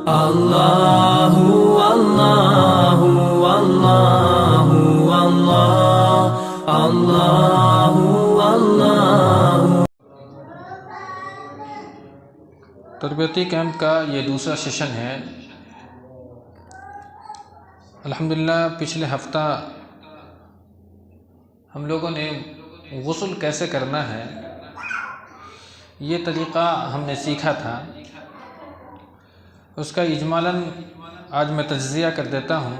اللہ اللہ اللہ اللہ اللہ اللہ۔ تربیتی کیمپ کا یہ دوسرا سیشن ہے۔ الحمدللہ پچھلے ہفتہ ہم لوگوں نے غسل کیسے کرنا ہے یہ طریقہ ہم نے سیکھا تھا۔ اس کا اجمالاً آج میں تجزیہ کر دیتا ہوں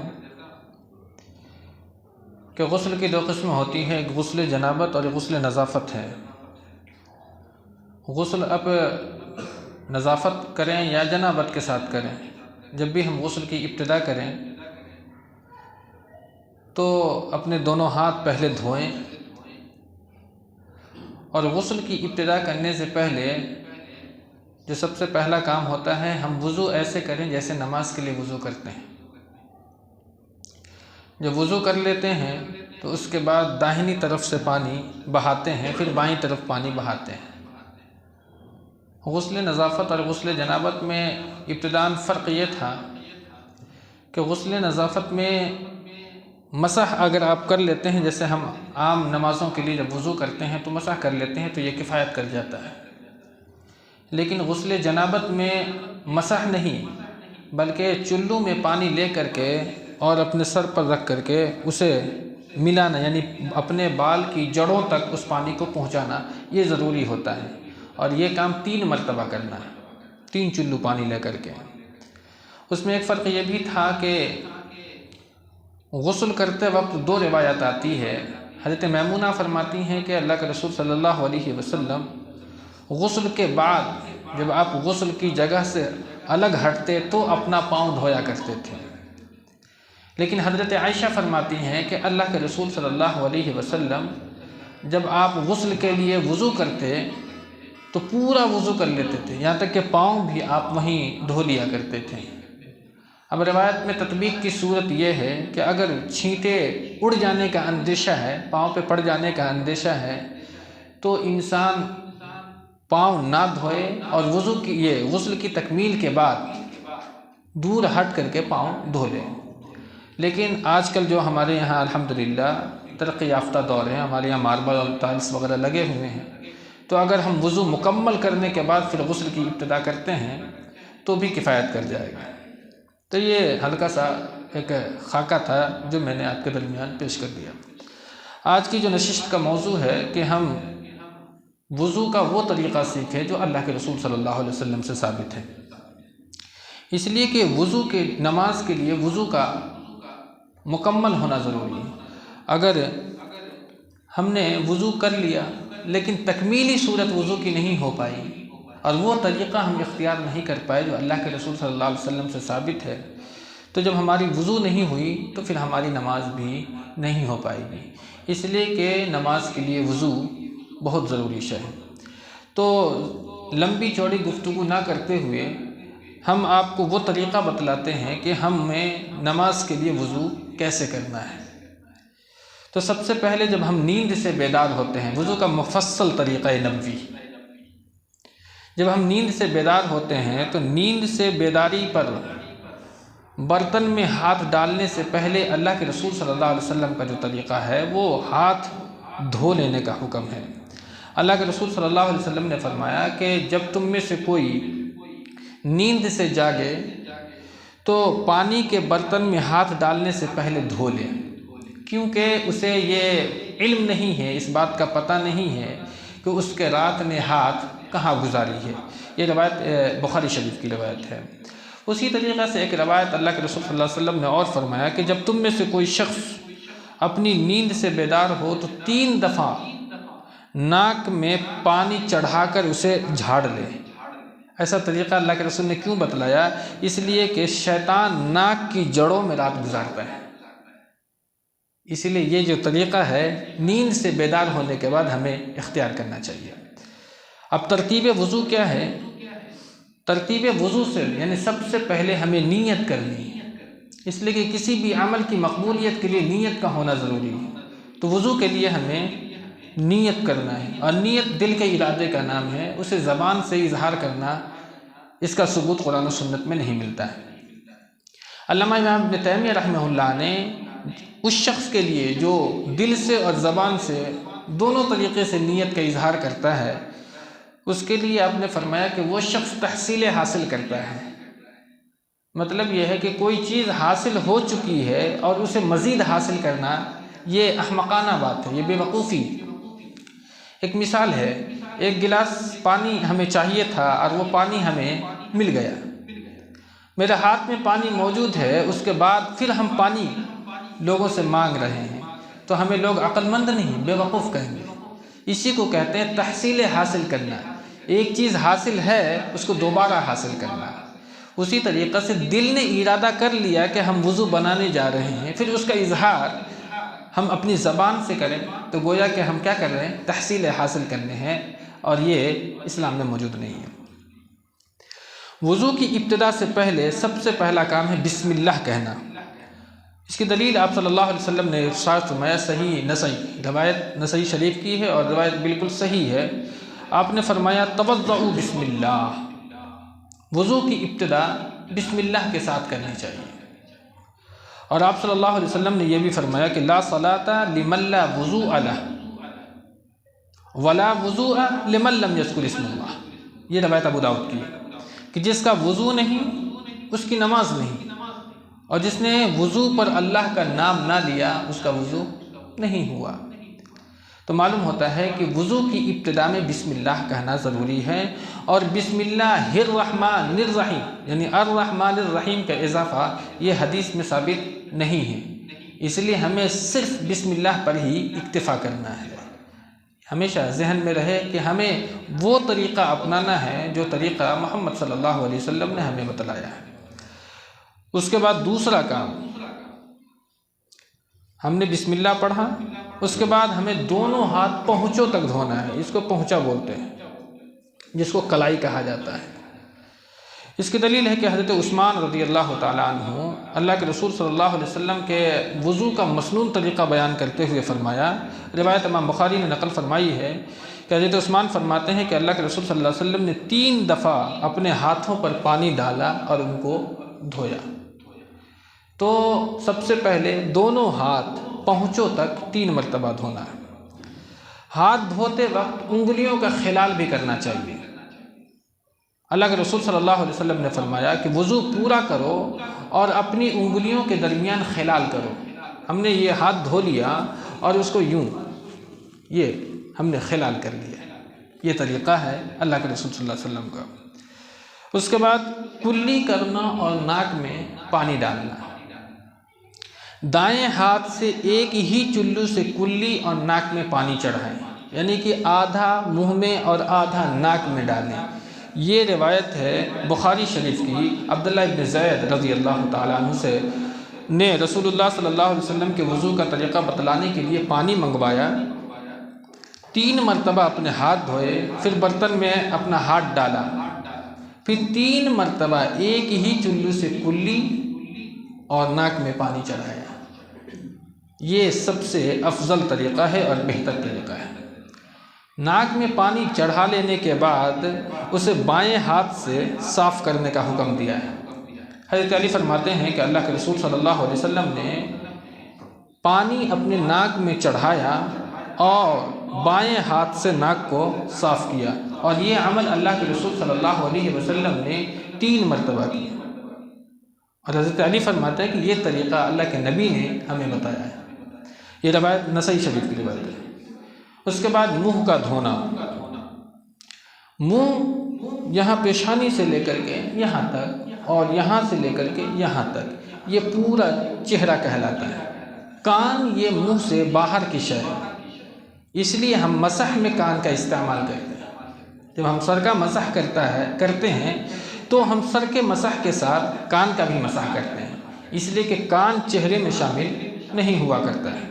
کہ غسل کی دو قسمیں ہوتی ہیں، ایک غسل جنابت اور ایک غسل نظافت ہے۔ غسل اب نظافت کریں یا جنابت کے ساتھ کریں، جب بھی ہم غسل کی ابتدا کریں تو اپنے دونوں ہاتھ پہلے دھوئیں، اور غسل کی ابتدا کرنے سے پہلے جو سب سے پہلا کام ہوتا ہے، ہم وضو ایسے کریں جیسے نماز کے لیے وضو کرتے ہیں۔ جب وضو کر لیتے ہیں تو اس کے بعد داہنی طرف سے پانی بہاتے ہیں، پھر بائیں طرف پانی بہاتے ہیں۔ غسل نظافت اور غسل جنابت میں ابتداً فرق یہ تھا کہ غسل نظافت میں مسح اگر آپ کر لیتے ہیں، جیسے ہم عام نمازوں کے لیے جب وضو کرتے ہیں تو مسح کر لیتے ہیں تو یہ کفایت کر جاتا ہے، لیکن غسل جنابت میں مسح نہیں بلکہ چلو میں پانی لے کر کے اور اپنے سر پر رکھ کر کے اسے ملانا، یعنی اپنے بال کی جڑوں تک اس پانی کو پہنچانا، یہ ضروری ہوتا ہے، اور یہ کام 3 مرتبہ کرنا ہے، 3 چلو پانی لے کر کے۔ اس میں ایک فرق یہ بھی تھا کہ غسل کرتے وقت 2 روایت آتی ہے۔ حضرت میمونہ فرماتی ہیں کہ اللہ کے رسول صلی اللہ علیہ وسلم غسل کے بعد جب آپ غسل کی جگہ سے الگ ہٹتے تو اپنا پاؤں دھویا کرتے تھے، لیکن حضرت عائشہ فرماتی ہیں کہ اللہ کے رسول صلی اللہ علیہ وسلم جب آپ غسل کے لیے وضو کرتے تو پورا وضو کر لیتے تھے، یہاں تک کہ پاؤں بھی آپ وہیں دھو لیا کرتے تھے۔ اب روایت میں تطبیق کی صورت یہ ہے کہ اگر چھینٹے اڑ جانے کا اندیشہ ہے، پاؤں پہ پڑ جانے کا اندیشہ ہے، تو انسان پاؤں نہ دھوئے اور غسل کی تکمیل کے بعد دور ہٹ کر کے پاؤں دھو لیں۔ لیکن آج کل جو ہمارے یہاں الحمدللہ ترقی یافتہ دور ہے، ہمارے یہاں ماربل اور ٹائلس وغیرہ لگے ہوئے ہیں، تو اگر ہم وضو مکمل کرنے کے بعد پھر غسل کی ابتدا کرتے ہیں تو بھی کفایت کر جائے گا۔ تو یہ ہلکا سا ایک خاکہ تھا جو میں نے آپ کے درمیان پیش کر دیا۔ آج کی جو نشست کا موضوع ہے کہ ہم وضو کا وہ طریقہ سیکھیں جو اللہ کے رسول صلی اللہ علیہ وسلم سے ثابت ہے، اس لیے کہ وضو کے نماز کے لیے وضو کا مکمل ہونا ضروری ہے۔ اگر ہم نے وضو کر لیا لیکن تکمیلی صورت وضو کی نہیں ہو پائی اور وہ طریقہ ہم اختیار نہیں کر پائے جو اللہ کے رسول صلی اللہ علیہ وسلم سے ثابت ہے، تو جب ہماری وضو نہیں ہوئی تو پھر ہماری نماز بھی نہیں ہو پائے گی، اس لیے کہ نماز کے لیے وضو بہت ضروری شے ہے۔ تو لمبی چوڑی گفتگو نہ کرتے ہوئے ہم آپ کو وہ طریقہ بتلاتے ہیں کہ ہمیں نماز کے لیے وضو کیسے کرنا ہے۔ تو سب سے پہلے جب ہم نیند سے بیدار ہوتے ہیں، وضو کا مفصل طریقہ نبوی، جب ہم نیند سے بیدار ہوتے ہیں تو نیند سے بیداری پر برتن میں ہاتھ ڈالنے سے پہلے اللہ کے رسول صلی اللہ علیہ وسلم کا جو طریقہ ہے وہ ہاتھ دھو لینے کا حکم ہے۔ اللہ کے رسول صلی اللہ علیہ وسلم نے فرمایا کہ جب تم میں سے کوئی نیند سے جاگے تو پانی کے برتن میں ہاتھ ڈالنے سے پہلے دھو لے، کیونکہ اسے یہ علم نہیں ہے، اس بات کا پتہ نہیں ہے کہ اس کے رات نے ہاتھ کہاں گزاری ہے۔ یہ روایت بخاری شریف کی روایت ہے۔ اسی طریقے سے ایک روایت اللہ کے رسول صلی اللہ علیہ وسلم نے اور فرمایا کہ جب تم میں سے کوئی شخص اپنی نیند سے بیدار ہو تو 3 دفعہ ناک میں پانی چڑھا کر اسے جھاڑ لے۔ ایسا طریقہ اللہ کے رسول نے کیوں بتلایا؟ اس لیے کہ شیطان ناک کی جڑوں میں رات گزارتا ہے، اسی لیے یہ جو طریقہ ہے نیند سے بیدار ہونے کے بعد ہمیں اختیار کرنا چاہیے۔ اب ترتیب وضو کیا ہے؟ ترتیب وضو سے یعنی سب سے پہلے ہمیں نیت کرنی ہے، اس لیے کہ کسی بھی عمل کی مقبولیت کے لیے نیت کا ہونا ضروری ہے۔ تو وضو کے لیے ہمیں نیت کرنا ہے، اور نیت دل کے ارادے کا نام ہے، اسے زبان سے اظہار کرنا اس کا ثبوت قرآن و سنت میں نہیں ملتا ہے۔ علامہ امام ابن تیمیہ رحمہ اللہ نے اس شخص کے لیے جو دل سے اور زبان سے دونوں طریقے سے نیت کا اظہار کرتا ہے، اس کے لیے آپ نے فرمایا کہ وہ شخص تحصیل حاصل کرتا ہے۔ مطلب یہ ہے کہ کوئی چیز حاصل ہو چکی ہے اور اسے مزید حاصل کرنا یہ احمقانہ بات ہے، یہ بے وقوفی۔ ایک مثال ہے، ایک گلاس پانی ہمیں چاہیے تھا اور وہ پانی ہمیں مل گیا، میرے ہاتھ میں پانی موجود ہے، اس کے بعد پھر ہم پانی لوگوں سے مانگ رہے ہیں، تو ہمیں لوگ عقل مند نہیں، بے وقوف کہیں گے۔ اسی کو کہتے ہیں تحصیل حاصل کرنا۔ ایک چیز حاصل ہے، اس کو دوبارہ حاصل کرنا۔ اسی طریقے سے دل نے ارادہ کر لیا کہ ہم وضو بنانے جا رہے ہیں، پھر اس کا اظہار ہم اپنی زبان سے کریں تو گویا کہ ہم کیا کر رہے ہیں؟ تحصیل حاصل کرنے ہیں، اور یہ اسلام میں موجود نہیں ہے۔ وضو کی ابتدا سے پہلے سب سے پہلا کام ہے بسم اللہ کہنا۔ اس کی دلیل آپ صلی اللہ علیہ وسلم نے ارشاد فرمایا، صحیح نسائی روایت نسائی شریف کی ہے اور روایت بالکل صحیح ہے۔ آپ نے فرمایا توضؤ بسم اللہ، وضو کی ابتدا بسم اللہ کے ساتھ کرنی چاہیے۔ اور آپ صلی اللہ علیہ وسلم نے یہ بھی فرمایا کہ لا صلاۃ لمن لا وضوء لہ ولا وضوء لمن لم یذکر اسم اللہ۔ یہ روایت ابو داؤد کی ہے کہ جس کا وضو نہیں اس کی نماز نہیں، اور جس نے وضو پر اللہ کا نام نہ لیا اس کا وضو نہیں ہوا۔ تو معلوم ہوتا ہے کہ وضو کی ابتدا میں بسم اللہ کہنا ضروری ہے، اور بسم اللہ الرحمن الرحیم یعنی الرحمن الرحیم کا اضافہ یہ حدیث میں ثابت نہیں ہے، اس لیے ہمیں صرف بسم اللہ پر ہی اکتفا کرنا ہے۔ ہمیشہ ذہن میں رہے کہ ہمیں وہ طریقہ اپنانا ہے جو طریقہ محمد صلی اللہ علیہ وسلم نے ہمیں بتلایا ہے۔ اس کے بعد دوسرا کام، ہم نے بسم اللہ پڑھا، اس کے بعد ہمیں دونوں ہاتھ پہنچوں تک دھونا ہے، اس کو پہنچا بولتے ہیں، جس کو کلائی کہا جاتا ہے۔ اس کی دلیل ہے کہ حضرت عثمان رضی اللہ تعالیٰ عنہ اللہ کے رسول صلی اللہ علیہ وسلم کے وضو کا مسنون طریقہ بیان کرتے ہوئے فرمایا، روایت امام بخاری نے نقل فرمائی ہے کہ حضرت عثمان فرماتے ہیں کہ اللہ کے رسول صلی اللہ علیہ وسلم نے 3 دفعہ اپنے ہاتھوں پر پانی ڈالا اور ان کو دھویا۔ تو سب سے پہلے دونوں ہاتھ پہنچوں تک 3 مرتبہ دھونا ہے۔ ہاتھ دھوتے وقت انگلیوں کا خلال بھی کرنا چاہیے۔ اللہ کے رسول صلی اللہ علیہ وسلم نے فرمایا کہ وضو پورا کرو اور اپنی انگلیوں کے درمیان خلال کرو۔ ہم نے یہ ہاتھ دھو لیا اور اس کو یوں یہ ہم نے خلال کر لیا، یہ طریقہ ہے اللہ کے رسول صلی اللہ علیہ وسلم کا۔ اس کے بعد کلی کرنا اور ناک میں پانی ڈالنا۔ دائیں ہاتھ سے ایک ہی چلو سے کلی اور ناک میں پانی چڑھائیں، یعنی کہ آدھا منہ میں اور آدھا ناک میں ڈالیں۔ یہ روایت ہے بخاری شریف کی، عبداللہ ابن زید رضی اللہ تعالیٰ عنہ سے نے رسول اللہ صلی اللہ علیہ وسلم کے وضو کا طریقہ بتلانے کے لیے پانی منگوایا، 3 مرتبہ اپنے ہاتھ دھوئے، پھر برتن میں اپنا ہاتھ ڈالا، پھر 3 مرتبہ ایک ہی چلو سے کلی اور ناک میں پانی چڑھایا۔ یہ سب سے افضل طریقہ ہے اور بہتر طریقہ ہے۔ ناک میں پانی چڑھا لینے کے بعد اسے بائیں ہاتھ سے صاف کرنے کا حکم دیا ہے۔ حضرت علی فرماتے ہیں کہ اللہ کے رسول صلی اللہ علیہ وسلم نے پانی اپنے ناک میں چڑھایا اور بائیں ہاتھ سے ناک کو صاف کیا، اور یہ عمل اللہ کے رسول صلی اللہ علیہ وسلم نے 3 مرتبہ کیا۔ اور حضرت علی فرماتے ہیں کہ یہ طریقہ اللہ کے نبی نے ہمیں بتایا ہے۔ یہ روایت نسائی شریف کی روایت ہے۔ اس کے بعد منہ کا دھونا۔ منہ یہاں پیشانی سے لے کر کے یہاں تک اور یہاں سے لے کر کے یہاں تک، یہ پورا چہرہ کہلاتا ہے۔ کان یہ منہ سے باہر کی شے ہے، اس لیے ہم مسح میں کان کا استعمال کرتے ہیں۔ جب ہم سر کا مسح کرتے ہیں تو ہم سر کے مسح کے ساتھ کان کا بھی مسح کرتے ہیں، اس لیے کہ کان چہرے میں شامل نہیں ہوا کرتا ہے۔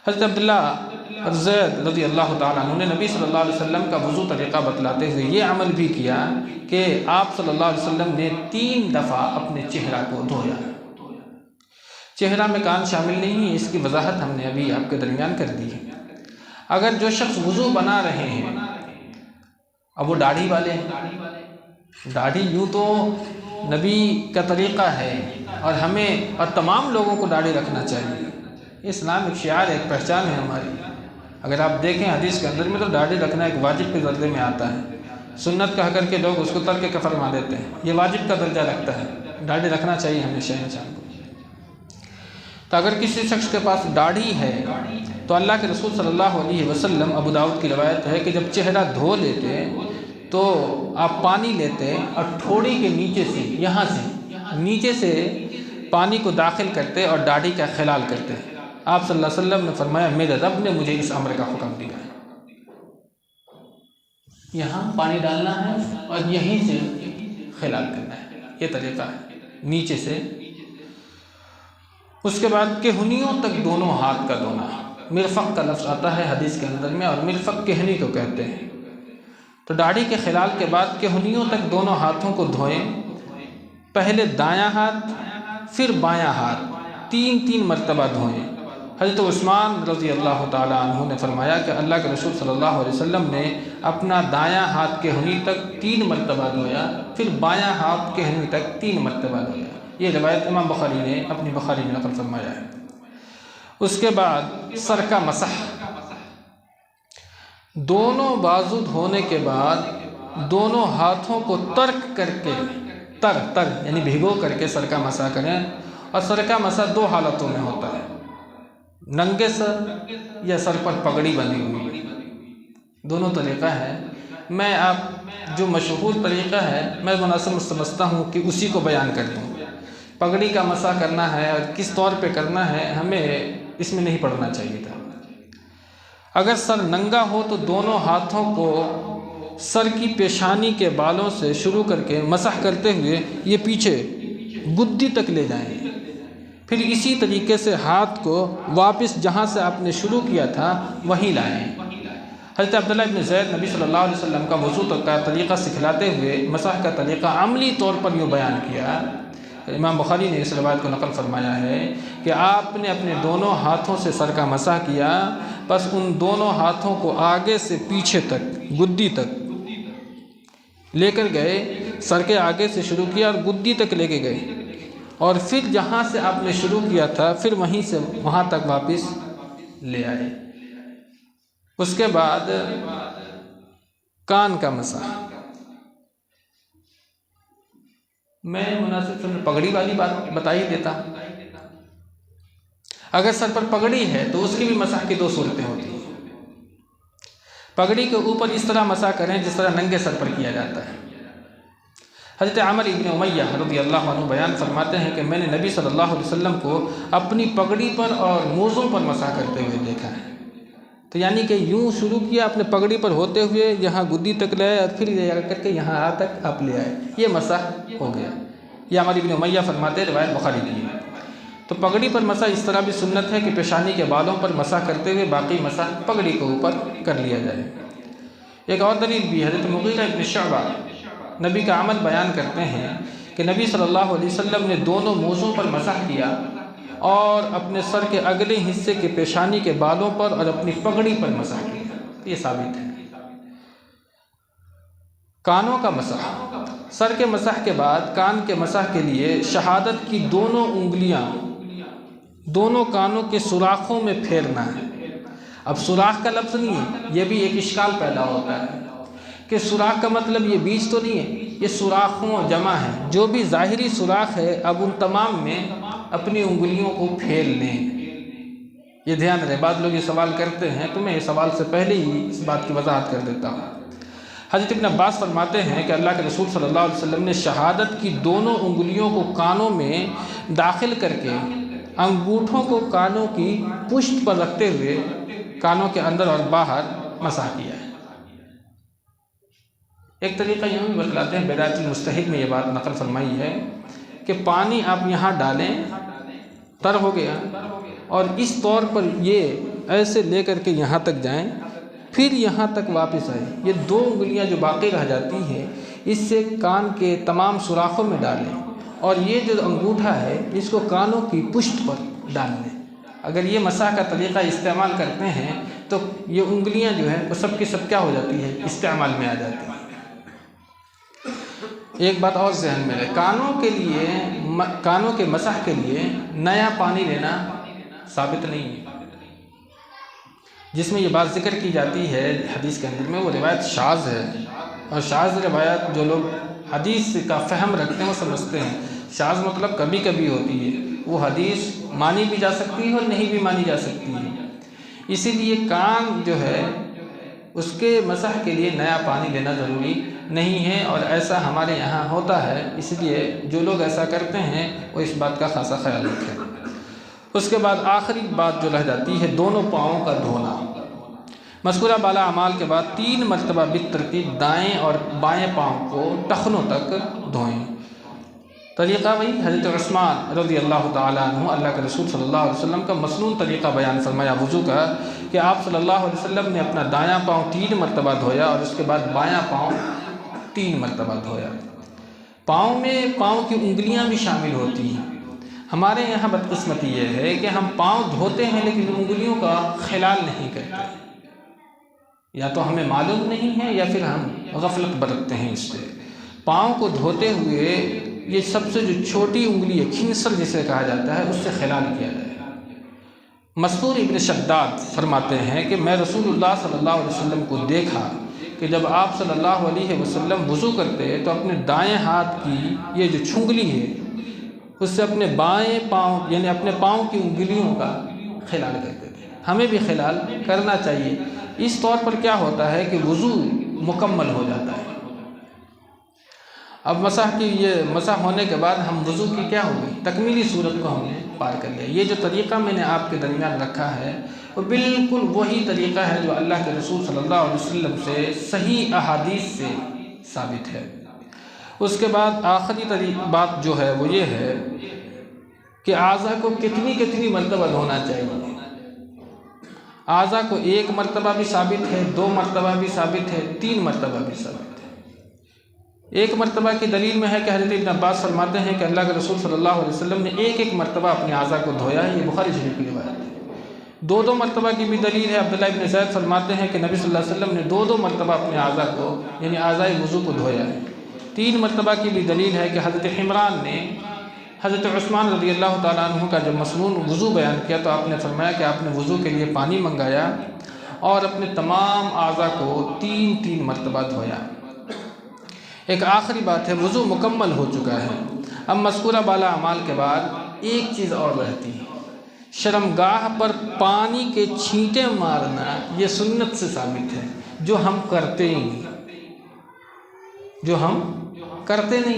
حضرت عبداللہ زید رضی اللہ تعالیٰ عنہ نے نبی صلی اللہ علیہ وسلم کا وضو طریقہ بتلاتے ہوئے یہ عمل بھی کیا کہ آپ صلی اللہ علیہ وسلم نے 3 دفعہ اپنے چہرہ کو دھویا۔ چہرہ میں کان شامل نہیں ہے، اس کی وضاحت ہم نے ابھی آپ کے درمیان کر دی ہے۔ اگر جو شخص وضو بنا رہے ہیں اب وہ داڑھی والے ہیں، داڑھی یوں تو نبی کا طریقہ ہے اور ہمیں اور تمام لوگوں کو داڑھی رکھنا چاہیے. اسلام ایک شعار ہے، ایک پہچان ہے ہماری. اگر آپ دیکھیں حدیث کے اندر میں تو داڑھی رکھنا ایک واجب کے درجے میں آتا ہے. سنت کہہ کر کے لوگ اس کو ترک کا فرما دیتے ہیں، یہ واجب کا درجہ رکھتا ہے. داڑھی رکھنا چاہیے ہمیشہ انسان کو. تو اگر کسی شخص کے پاس داڑھی ہے تو اللہ کے رسول صلی اللہ علیہ وسلم، ابو داؤد کی روایت ہے کہ جب چہرہ دھو لیتے تو آپ پانی لیتے اور ٹھوڑی کے نیچے سے، یہاں سے نیچے سے پانی کو داخل کرتے اور داڑھی کا خلال کرتے. آپ صلی اللہ علیہ وسلم نے فرمایا میرے رب نے مجھے اس امر کا حکم دیا ہے. یہاں پانی ڈالنا ہے اور یہیں سے خلال کرنا ہے، یہ طریقہ ہے نیچے سے. اس کے بعد کہنیوں تک دونوں ہاتھ کا دھونا. مرفق کا لفظ آتا ہے حدیث کے اندر میں، اور مرفق کہنی کو کہتے ہیں. تو داڑھی کے خلال کے بعد کہنیوں تک دونوں ہاتھوں کو دھوئیں. پہلے دایاں ہاتھ پھر بایاں ہاتھ، تین مرتبہ دھوئیں. حضرت عثمان رضی اللہ تعالیٰ عنہ نے فرمایا کہ اللہ کے رسول صلی اللہ علیہ وسلم نے اپنا دایاں ہاتھ کہنی تک 3 مرتبہ دھویا، پھر بایاں ہاتھ کہنی تک 3 مرتبہ دھویا. یہ روایت امام بخاری نے اپنی بخاری میں نقل فرمایا ہے. اس کے بعد سر کا مسح. دونوں بازو دھونے کے بعد دونوں ہاتھوں کو ترک کر کے، تر یعنی بھگو کر کے سر کا مسح کریں. اور سر کا مسح 2 حالتوں میں ہوتا ہے، ننگے سر یا سر پر پگڑی بندھی ہوئی. دونوں طریقہ ہے. میں آپ جو مشہور طریقہ ہے میں مناسب سمجھتا ہوں کہ اسی کو بیان کر دوں. پگڑی کا مسح کرنا ہے اور کس طور پہ کرنا ہے ہمیں اس میں نہیں پڑھنا چاہیے تھا. اگر سر ننگا ہو تو دونوں ہاتھوں کو سر کی پیشانی کے بالوں سے شروع کر کے مسح کرتے ہوئے یہ پیچھے گدی تک لے جائیں. پھر اسی طریقے سے ہاتھ کو واپس جہاں سے آپ نے شروع کیا تھا وہیں لائیں. حضرت عبداللہ ابن زید نبی صلی اللہ علیہ وسلم کا وضو کا طریقہ سکھلاتے ہوئے مسح کا طریقہ عملی طور پر یوں بیان کیا. امام بخاری نے اس روایت کو نقل فرمایا ہے کہ آپ نے اپنے دونوں ہاتھوں سے سر کا مسح کیا، بس ان دونوں ہاتھوں کو آگے سے پیچھے تک گدی تک لے کر گئے. سر کے آگے سے شروع کیا اور گدی تک لے کے گئے، اور پھر جہاں سے آپ نے شروع کیا تھا پھر وہیں سے وہاں تک واپس لے آئے. اس کے بعد کان کا مسح. میں مناسب پگڑی والی بات بتا ہی دیتا. اگر سر پر پگڑی ہے تو اس کی بھی مسح کی 2 صورتیں ہوتی ہیں. پگڑی کے اوپر اس طرح مسح کریں جس طرح ننگے سر پر کیا جاتا ہے. حضرت عامر ابن امیہ رضی اللہ عنہ بیان فرماتے ہیں کہ میں نے نبی صلی اللہ علیہ وسلم کو اپنی پگڑی پر اور موزوں پر مسح کرتے ہوئے دیکھا ہے. تو یعنی کہ یوں شروع کیا اپنے پگڑی پر ہوتے ہوئے یہاں گدی تک لائے اور پھر لے کر کے یہاں تک آپ لے آئے، یہ مسح ہو گیا. یہ عامر ابن امیہ فرماتے ہیں، روایت بخاری کی ہے. تو پگڑی پر مسح اس طرح بھی سنت ہے کہ پیشانی کے بالوں پر مسح کرتے ہوئے باقی مسح پگڑی کے اوپر کر لیا جائے. ایک اور دلیل بھی حضرت مغیرہ ابن شعبہ نبی کا عمل بیان کرتے ہیں کہ نبی صلی اللہ علیہ وسلم نے دونوں موزوں پر مسح کیا اور اپنے سر کے اگلے حصے کے پیشانی کے بالوں پر اور اپنی پگڑی پر مسح کیا. یہ ثابت ہے. کانوں کا مسح. سر کے مسح کے بعد کان کے مسح کے لیے شہادت کی دونوں انگلیاں دونوں کانوں کے سوراخوں میں پھیرنا ہے. اب سوراخ کا لفظ نہیں ہے، یہ بھی ایک اشکال پیدا ہوتا ہے کہ سوراخ کا مطلب یہ بیج تو نہیں ہے، یہ سوراخوں جمع ہے. جو بھی ظاہری سوراخ ہے اب ان تمام میں اپنی انگلیوں کو پھیر لیں. یہ دھیان رہے. بعض لوگ یہ سوال کرتے ہیں تو میں اس سوال سے پہلے ہی اس بات کی وضاحت کر دیتا ہوں. حضرت ابن عباس فرماتے ہیں کہ اللہ کے رسول صلی اللہ علیہ وسلم نے شہادت کی دونوں انگلیوں کو کانوں میں داخل کر کے انگوٹھوں کو کانوں کی پشت پر رکھتے ہوئے کانوں کے اندر اور باہر مسح کیا ہے. ایک طریقہ یوں بھی بتلاتے ہیں، بدایت المجتہد میں یہ بات نقل فرمائی ہے کہ پانی آپ یہاں ڈالیں، تر ہو گیا، اور اس طور پر یہ ایسے لے کر کے یہاں تک جائیں، پھر یہاں تک واپس آئیں. یہ 2 انگلیاں جو باقی رہ جاتی ہیں اس سے کان کے تمام سوراخوں میں ڈالیں، اور یہ جو انگوٹھا ہے اس کو کانوں کی پشت پر ڈال لیں. اگر یہ مسح کا طریقہ استعمال کرتے ہیں تو یہ انگلیاں جو ہیں وہ سب کی سب کیا ہو جاتی ہے، استعمال میں آ جاتی ہیں. ایک بات اور ذہن میں رہے، کانوں کے مسح کے لیے نیا پانی لینا ثابت نہیں ہے۔ جس میں یہ بات ذکر کی جاتی ہے حدیث کے اندر میں، وہ روایت شاذ ہے، اور شاذ روایت جو لوگ حدیث کا فہم رکھتے ہیں وہ سمجھتے ہیں شاذ مطلب کبھی کبھی ہوتی ہے، وہ حدیث مانی بھی جا سکتی ہے اور نہیں بھی مانی جا سکتی ہے۔ اسی لیے کان جو ہے اس کے مسح کے لیے نیا پانی لینا ضروری نہیں ہے، اور ایسا ہمارے یہاں ہوتا ہے، اس لیے جو لوگ ایسا کرتے ہیں وہ اس بات کا خاصا خیال رکھیں۔ اس کے بعد آخری بات جو رہ جاتی ہے دونوں پاؤں کا دھونا۔ مذکورہ بالا اعمال کے بعد 3 مرتبہ بالترتیب دائیں اور بائیں پاؤں کو ٹخنوں تک دھوئیں۔ طریقہ وہی حضرت عثمان رضی اللہ تعالیٰ عنہ، اللہ کے رسول صلی اللہ علیہ وسلم کا مسنون طریقہ بیان فرمایا وضو کا، کہ آپ صلی اللہ علیہ وسلم نے اپنا دایاں پاؤں 3 مرتبہ دھویا اور اس کے بعد بایاں پاؤں 3 مرتبہ دھویا۔ پاؤں میں پاؤں کی انگلیاں بھی شامل ہوتی ہیں۔ ہمارے یہاں بدقسمتی یہ ہے کہ ہم پاؤں دھوتے ہیں لیکن انگلیوں کا خلال نہیں کرتے، یا تو ہمیں معلوم نہیں ہے یا پھر ہم غفلت برتتے ہیں اس سے۔ پاؤں کو دھوتے ہوئے یہ سب سے جو چھوٹی انگلی ہے، خنصر جسے کہا جاتا ہے، اس سے خلال کیا جائے۔ مستور ابن شداد فرماتے ہیں کہ میں رسول اللہ صلی اللہ علیہ وسلم کو دیکھا کہ جب آپ صلی اللہ علیہ وسلم وضو کرتے تو اپنے دائیں ہاتھ کی یہ جو چھنگلی ہے اس سے اپنے بائیں پاؤں یعنی اپنے پاؤں کی انگلیوں کا خلال کرتے تھے۔ ہمیں بھی خلال کرنا چاہیے۔ اس طور پر کیا ہوتا ہے کہ وضو مکمل ہو جاتا ہے۔ اب مسح ہونے کے بعد ہم وضو کی کیا ہوگی تکمیلی صورت کو ہم نے پار کر لیا۔ یہ جو طریقہ میں نے آپ کے درمیان رکھا ہے وہ بالکل وہی طریقہ ہے جو اللہ کے رسول صلی اللہ علیہ وسلم سے صحیح احادیث سے ثابت ہے۔ اس کے بعد آخری بات جو ہے وہ یہ ہے کہ اعضاء کو کتنی مرتبہ دھونا چاہیے۔ اعضاء کو 1 مرتبہ بھی ثابت ہے، 2 مرتبہ بھی ثابت ہے، 3 مرتبہ بھی ثابت ہے۔ 1 مرتبہ کی دلیل میں ہے کہ حضرت ابن عباس فرماتے ہیں کہ اللہ کے رسول صلی اللہ علیہ وسلم نے 1 مرتبہ اپنے اعضاء کو دھویا ہے، یہ بخاری شریف کی روایت ہے۔ 2 مرتبہ کی بھی دلیل ہے، عبداللہ ابن زید فرماتے ہیں کہ نبی صلی اللہ علیہ وسلم نے 2 مرتبہ اپنے اعضاء کو یعنی اعضاء وضو کو دھویا ہے۔ 3 مرتبہ کی بھی دلیل ہے کہ حضرت حمران نے حضرت عثمان رضی اللہ تعالیٰ عنہ کا جب مسنون وضو بیان کیا تو آپ نے فرمایا کہ آپ نے وضو کے لیے پانی منگایا اور اپنے تمام اعضاء کو 3 مرتبہ دھویا۔ ایک آخری بات ہے، وضو مکمل ہو چکا ہے، اب مذکورہ بالا اعمال کے بعد ایک چیز اور رہتی ہے، شرمگاہ پر پانی کے چھینٹے مارنا۔ یہ سنت سے ثابت ہے، جو ہم کرتے نہیں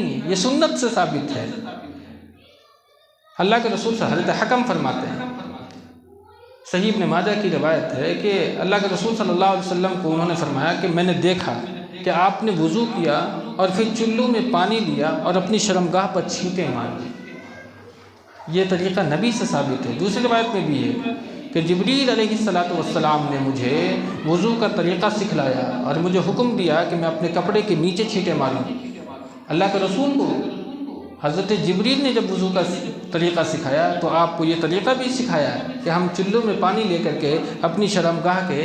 ہیں، یہ سنت سے ثابت ہے۔ اللہ کے رسول سے حضرت حکم فرماتے ہیں، صحیح ابن ماجہ کی روایت ہے کہ اللہ کے رسول صلی اللہ علیہ وسلم کو انہوں نے فرمایا کہ میں نے دیکھا کہ آپ نے وضو کیا اور پھر چلو میں پانی لیا اور اپنی شرمگاہ پر چھینٹے مار دی۔ یہ طریقہ نبی سے ثابت ہے۔ دوسری روایت میں بھی ہے کہ جبریل علیہ السلام نے مجھے وضو کا طریقہ سکھلایا اور مجھے حکم دیا کہ میں اپنے کپڑے کے نیچے چھینٹے ماروں۔ اللہ کے رسول کو حضرت جبریل نے جب وضو کا طریقہ سکھایا تو آپ کو یہ طریقہ بھی سکھایا ہے کہ ہم چلو میں پانی لے کر کے اپنی شرمگاہ کے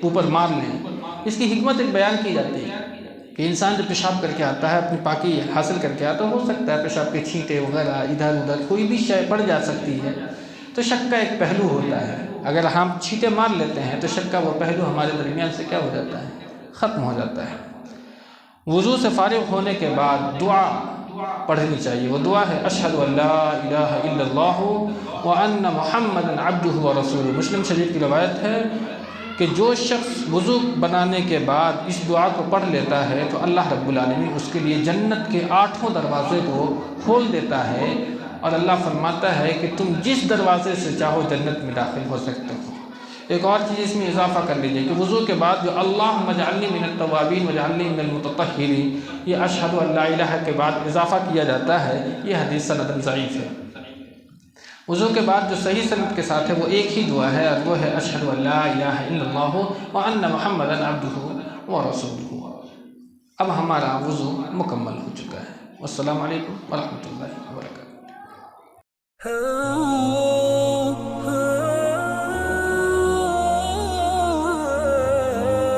اوپر مار لیں۔ اس کی حکمت ایک بیان کی جاتی ہے کہ انسان جب پیشاب کر کے آتا ہے، اپنی پاکی حاصل کر کے آتا ہے، ہو سکتا ہے پیشاب کے چھینٹے وغیرہ ادھر ادھر کوئی بھی شے پڑ جا سکتی ہے، تو شک کا ایک پہلو ہوتا ہے۔ اگر ہم چھینٹے مار لیتے ہیں تو شک کا وہ پہلو ہمارے درمیان سے کیا ہو جاتا ہے، ختم ہو جاتا ہے۔ وضو سے فارغ ہونے کے بعد دعا پڑھنی چاہیے۔ وہ دعا ہے اشہد ان لا الہ الا اللہ وان محمدا عبدہ ورسولہ۔ مسلم شریف کی روایت ہے کہ جو شخص وضو بنانے کے بعد اس دعا کو پڑھ لیتا ہے تو اللہ رب العالمین اس کے لیے جنت کے 8 دروازے کو کھول دیتا ہے، اور اللہ فرماتا ہے کہ تم جس دروازے سے چاہو جنت میں داخل ہو سکتے ہو۔ ایک اور چیز اس میں اضافہ کر لیجئے کہ وضو کے بعد جو اللہم اجعلنی من التوابین واجعلنی من المتطہرین، یہ اشہد ان لا الہ کے بعد اضافہ کیا جاتا ہے، یہ حدیث سند ضعیف ہے۔ وضو کے بعد جو صحیح سند کے ساتھ ہے وہ ایک ہی دعا ہے، اور وہ ہے اشہد ان لا الہ الا اللہ وان محمدا عبدہ ورسولہ۔ اب ہمارا وضو مکمل ہو چکا ہے۔ والسلام علیکم ورحمۃ اللہ وبرکاتہ۔